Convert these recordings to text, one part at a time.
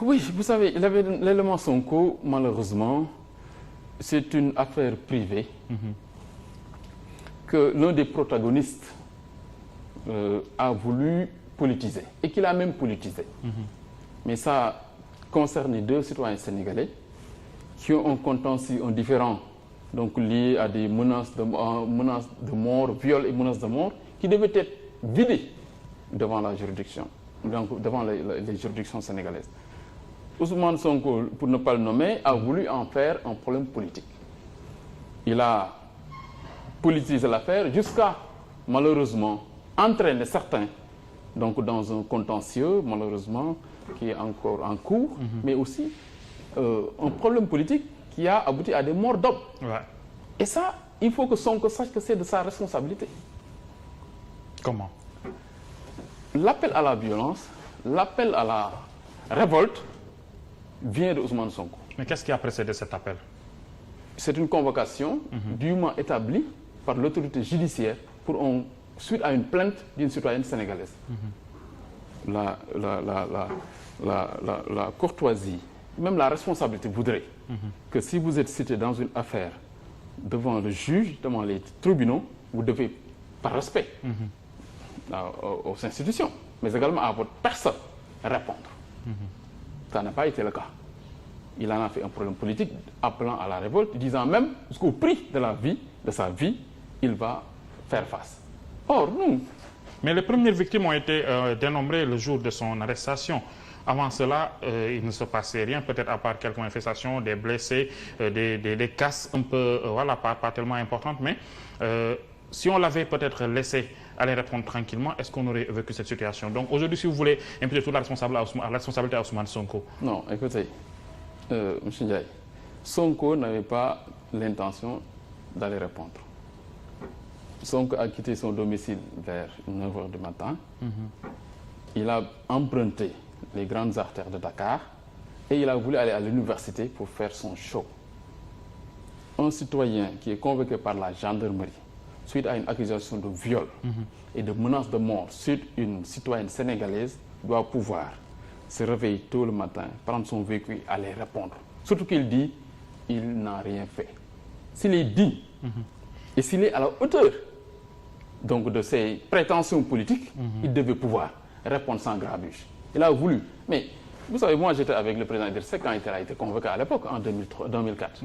Oui, vous savez, l'élément Sonko, malheureusement, c'est une affaire privée que l'un des protagonistes a voulu politiser et qu'il a même politisé. Mais ça concerne deux citoyens sénégalais qui ont un contentieux différent, donc lié à des menaces de mort, viol et menaces de mort, qui devaient être vidés devant la juridiction, donc devant les juridictions sénégalaises. Ousmane Sonko, pour ne pas le nommer, a voulu en faire un problème politique. Il a politisé l'affaire jusqu'à, malheureusement, entraîner certains donc dans un contentieux, malheureusement, qui est encore en cours, mais aussi un problème politique qui a abouti à des morts d'hommes. Ouais. Et ça, il faut que Sonko sache que c'est de sa responsabilité. Comment? L'appel à la violence, l'appel à la révolte vient de Ousmane Sonko. Mais qu'est-ce qui a précédé cet appel? C'est une convocation dûment établie par l'autorité judiciaire suite à une plainte d'une citoyenne sénégalaise. La courtoisie, même la responsabilité voudrait que si vous êtes cité dans une affaire devant le juge, devant les tribunaux, vous devez, par respect aux institutions, mais également à votre personne, répondre. Ça n'a pas été le cas. Il en a fait un problème politique, appelant à la révolte, disant même jusqu'au prix de sa vie, il va faire face. Or, nous... Mais les premières victimes ont été dénombrées le jour de son arrestation. Avant cela, il ne se passait rien, peut-être à part quelques manifestations, des blessés, des casses un peu, voilà, pas tellement importantes, mais si on l'avait peut-être laissé aller répondre tranquillement, est-ce qu'on aurait vécu cette situation? Donc aujourd'hui, si vous voulez imputer toute la responsabilité à Ousmane Sonko. Non, écoutez, M. Ndiaye, Sonko n'avait pas l'intention d'aller répondre. Sonko a quitté son domicile vers 9h du matin. Il a emprunté les grandes artères de Dakar et il a voulu aller à l'université pour faire son show. Un citoyen qui est convoqué par la gendarmerie suite à une accusation de viol et de menace de mort sur une citoyenne sénégalaise doit pouvoir se réveiller tôt le matin, prendre son véhicule et aller répondre. Surtout qu'il dit il n'a rien fait. S'il est digne et s'il est à la hauteur donc de ses prétentions politiques, il devait pouvoir répondre sans grabuge. Il a voulu. Mais vous savez, moi j'étais avec le président Idrissa Seck quand il a été convoqué à l'époque, en 2004.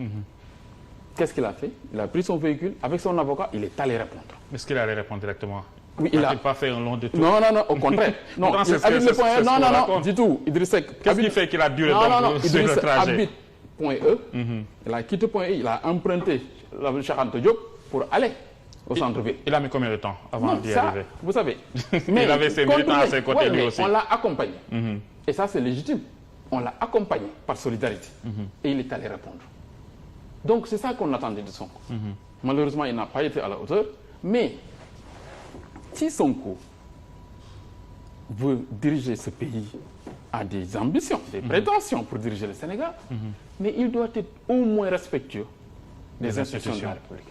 Qu'est-ce qu'il a fait? Il a pris son véhicule, avec son avocat, il est allé répondre. Est-ce qu'il allait répondre directement? Oui, il n'a pas fait un long détour? Non, au contraire. Non, non, du tout. Idrissa Seck... Qu'est-ce qui fait qu'il a duré sur le trajet? Habite point E, il a quitté point E, il a emprunté la Cheikh Anta Diop pour aller au centre-ville. Il a mis combien de temps avant d'y arriver? Vous savez. Mais il avait ses militants à ses côtés lui aussi. On l'a accompagné. Et ça, c'est légitime. On l'a accompagné par solidarité. Et il est allé répondre. Donc, c'est ça qu'on attendait de Sonko. Malheureusement, il n'a pas été à la hauteur. Mais, si Sonko veut diriger ce pays, a des ambitions, des prétentions pour diriger le Sénégal, mais il doit être au moins respectueux des institutions de la République.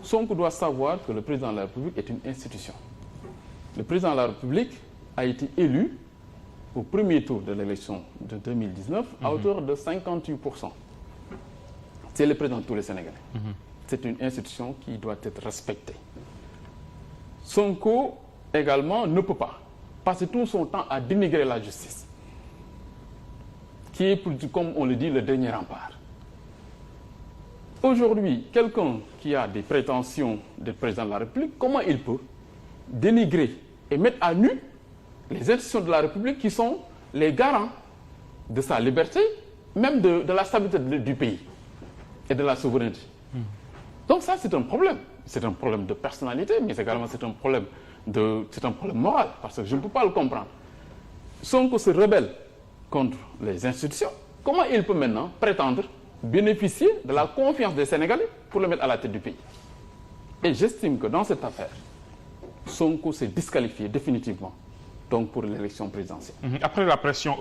Sonko doit savoir que le président de la République est une institution. Le président de la République a été élu au premier tour de l'élection de 2019 à hauteur de 58%. C'est le président de tous les Sénégalais. C'est une institution qui doit être respectée. Sonko également ne peut pas passer tout son temps à dénigrer la justice, qui est, comme on le dit, le dernier rempart. Aujourd'hui, quelqu'un qui a des prétentions d'être président de la République, comment il peut dénigrer et mettre à nu les institutions de la République qui sont les garants de sa liberté, même de la stabilité du pays et de la souveraineté? Donc ça, c'est un problème. C'est un problème de personnalité, mais également c'est un problème moral, parce que je ne peux pas le comprendre. Sonko se rebelle contre les institutions. Comment il peut maintenant prétendre bénéficier de la confiance des Sénégalais pour le mettre à la tête du pays? Et j'estime que dans cette affaire, Sonko s'est disqualifié définitivement donc pour l'élection présidentielle. Après la pression